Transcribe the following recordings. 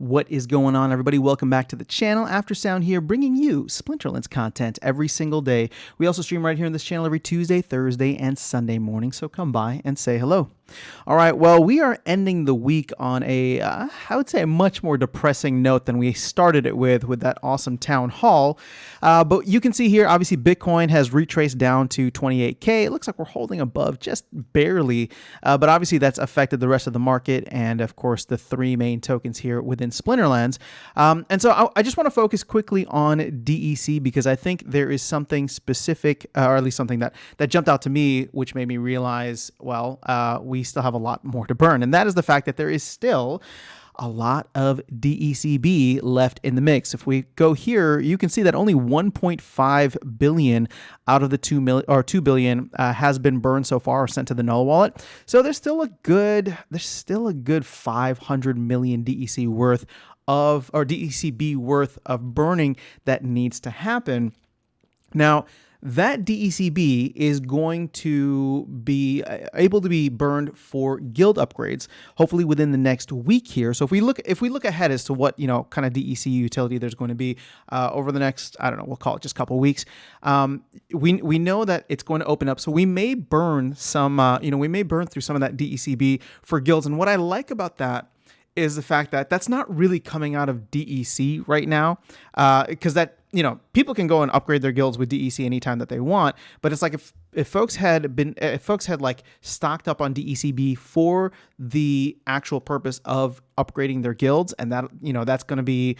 What is going on, everybody? Welcome back to the channel. After Sound here, bringing you Splinterlands content every single day. We also stream right here on this channel every Tuesday, Thursday, and Sunday morning, so come by and say hello. All right, well, we are ending the week on I would say a much more depressing note than we started it with that awesome town hall. But you can see here, obviously, Bitcoin has retraced down to 28K. It looks like we're holding above just barely, but obviously that's affected the rest of the market and, of course, the three main tokens here within Splinterlands. And so I just want to focus quickly on DEC because I think there is something specific, or at least something that jumped out to me, which made me realize, well, we still have a lot more to burn. And that is the fact that there is still a lot of DECB left in the mix. If we go here, you can see that only 1.5 billion out of the 2 billion has been burned so far or sent to the null wallet. So there's still a good 500 million DEC worth of, or DECB worth of burning that needs to happen. Now, that DECB is going to be able to be burned for guild upgrades, hopefully within the next week here. So if we look ahead as to what kind of DEC utility there's going to be over the next, I don't know, we'll call it just a couple of weeks. We know that it's going to open up, so we may burn some, we may burn through some of that DECB for guilds. And what I like about that is the fact that that's not really coming out of DEC right now, because that, people can go and upgrade their guilds with DEC anytime that they want, but it's like if folks had like stocked up on DECB for the actual purpose of upgrading their guilds, and that that's going to be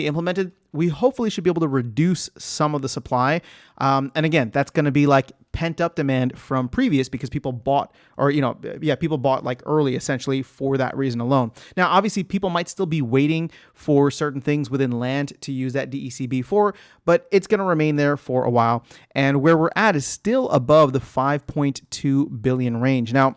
implemented, we hopefully should be able to reduce some of the supply. And again, that's going to be like pent up demand from previous because people bought, or people bought like early essentially for that reason alone. Now, obviously, people might still be waiting for certain things within land to use that DECB for, but it's going to remain there for a while. And where we're at is still above the 5.2 billion range. Now,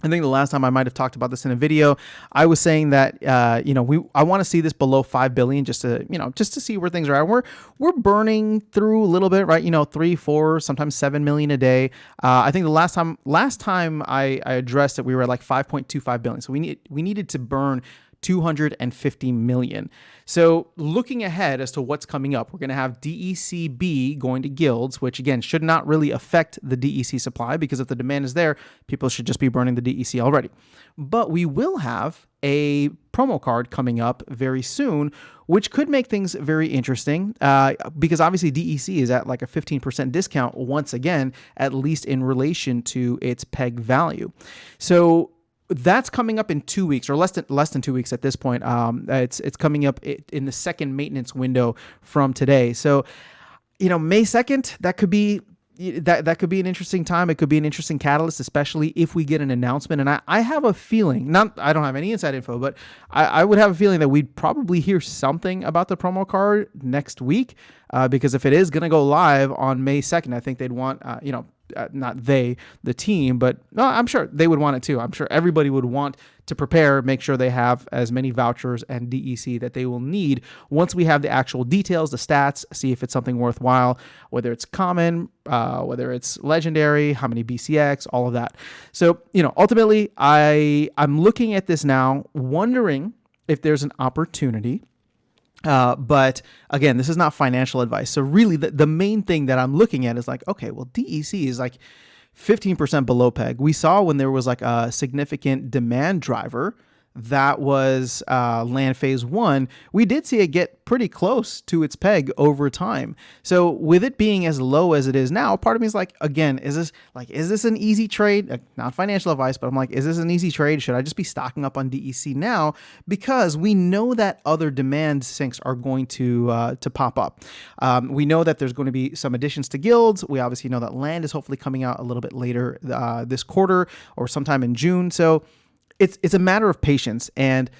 I think the last time I might have talked about this in a video, I was saying that I want to see this below 5 billion just to see where things are at. We're burning through a little bit, right? 3, 4, sometimes 7 million a day. I think the last time I addressed it, we were at like 5.25 billion. So we needed to burn 250 million. So looking ahead as to what's coming up, we're going to have DECB going to guilds, which again should not really affect the DEC supply because if the demand is there, people should just be burning the DEC already. But we will have a promo card coming up very soon, which could make things very interesting because obviously DEC is at like a 15% discount once again, at least in relation to its peg value. So that's coming up in 2 weeks, or less than 2 weeks at this point. It's coming up in the second maintenance window from today. So, May 2nd, that could be an interesting time. It could be an interesting catalyst, especially if we get an announcement. And I have a feeling, I don't have any inside info, but I would have a feeling that we'd probably hear something about the promo card next week, because if it is going to go live on May 2nd, I think they'd want, not the team, but no, I'm sure they would want it too. I'm sure everybody would want to prepare, make sure they have as many vouchers and DEC that they will need once we have the actual details, the stats, see if it's something worthwhile, whether it's common, whether it's legendary, how many BCX, all of that. So, ultimately, I'm looking at this now, wondering if there's an opportunity. But again, this is not financial advice. So really the main thing that I'm looking at is like, okay, well, DEC is like 15% below peg. We saw when there was like a significant demand driver that was land phase 1, we did see it get pretty close to its peg over time. So with it being as low as it is now, part of me is like, again, is this an easy trade? Not financial advice, but I'm like, is this an easy trade? Should I just be stocking up on DEC now? Because we know that other demand sinks are going to pop up. We know that there's going to be some additions to guilds. We obviously know that land is hopefully coming out a little bit later this quarter or sometime in June. So it's a matter of patience. And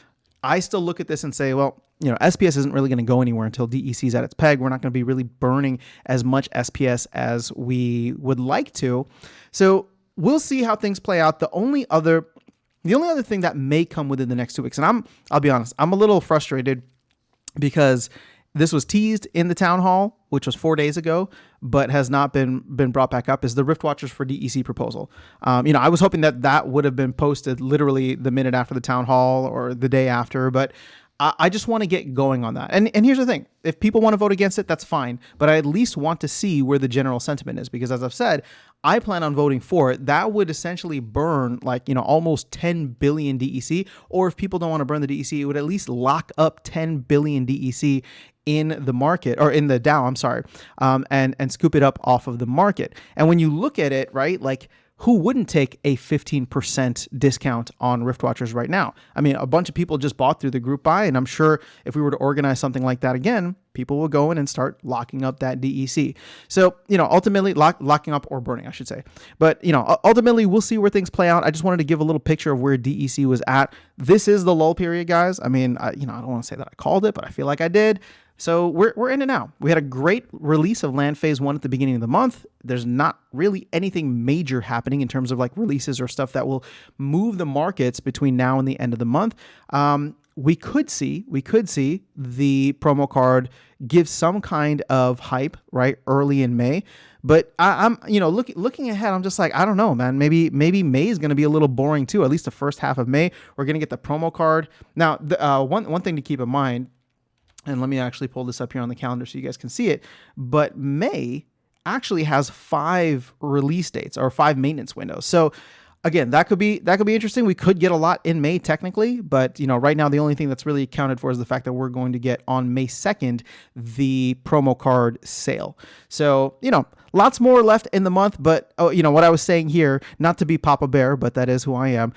I still look at this and say, well, SPS isn't really going to go anywhere until DEC is at its peg. We're not going to be really burning as much SPS as we would like to. So we'll see how things play out. The only other thing that may come within the next 2 weeks, and I'll be honest, I'm a little frustrated because this was teased in the town hall, which was 4 days ago, but has not been brought back up, is the Rift Watchers for DEC proposal. I was hoping that would have been posted literally the minute after the town hall or the day after, but I just want to get going on that. And here's the thing. If people want to vote against it, that's fine. But I at least want to see where the general sentiment is, because as I've said, I plan on voting for it. That would essentially burn like, almost 10 billion DEC. Or if people don't want to burn the DEC, it would at least lock up 10 billion DEC in the market, or in the Dow, I'm sorry, and scoop it up off of the market. And when you look at it, right, like, who wouldn't take a 15% discount on Rift Watchers right now? I mean, a bunch of people just bought through the group buy, and I'm sure if we were to organize something like that again, people will go in and start locking up that DEC. So, ultimately locking up, or burning, I should say. But, ultimately we'll see where things play out. I just wanted to give a little picture of where DEC was at. This is the lull period, guys. I mean, I don't want to say that I called it, but I feel like I did. So we're in it now. We had a great release of Land Phase 1 at the beginning of the month. There's not really anything major happening in terms of like releases or stuff that will move the markets between now and the end of the month. We could see the promo card give some kind of hype, right, early in May. But I'm looking ahead, I'm just like, I don't know, man. Maybe May is going to be a little boring too. At least the first half of May, we're going to get the promo card. Now, one thing to keep in mind. And let me actually pull this up here on the calendar so you guys can see it. But May actually has 5 release dates, or 5 maintenance windows. So again, that could be interesting. We could get a lot in May technically, but right now the only thing that's really accounted for is the fact that we're going to get on May 2nd the promo card sale. So, lots more left in the month, but what I was saying here, not to be Papa Bear, but that is who I am.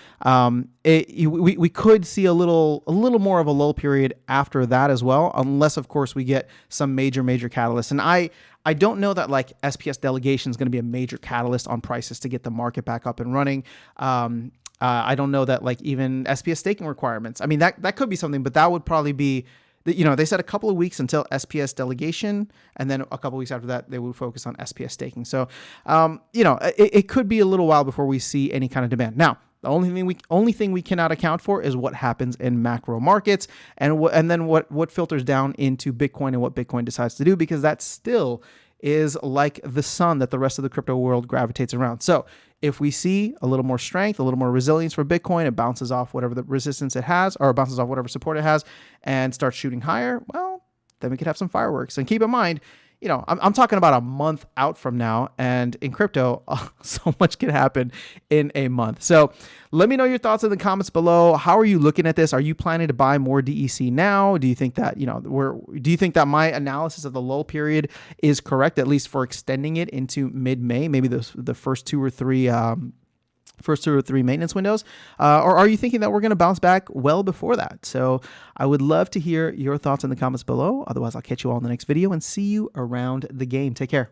We could see a little more of a lull period after that as well, unless of course we get some major catalyst. And I don't know that like SPS delegation is going to be a major catalyst on prices to get the market back up and running. I don't know that like even SPS staking requirements. I mean, that could be something, but that would probably be, they said a couple of weeks until SPS delegation, and then a couple of weeks after that, they would focus on SPS staking. So, it could be a little while before we see any kind of demand. Now, the only thing we cannot account for is what happens in macro markets, and then what filters down into Bitcoin and what Bitcoin decides to do, because that still is like the sun that the rest of the crypto world gravitates around. So if we see a little more strength, a little more resilience for Bitcoin, it bounces off whatever the resistance it has, or bounces off whatever support it has, and starts shooting higher, well, then we could have some fireworks. And keep in mind, I'm talking about a month out from now, and in crypto, so much can happen in a month. So let me know your thoughts in the comments below. How are you looking at this? Are you planning to buy more DEC now? Do you think that, do you think that my analysis of the lull period is correct, at least for extending it into mid-May, maybe the first two or three maintenance windows, or are you thinking that we're going to bounce back well before that? So I would love to hear your thoughts in the comments below. Otherwise, I'll catch you all in the next video and see you around the game. Take care.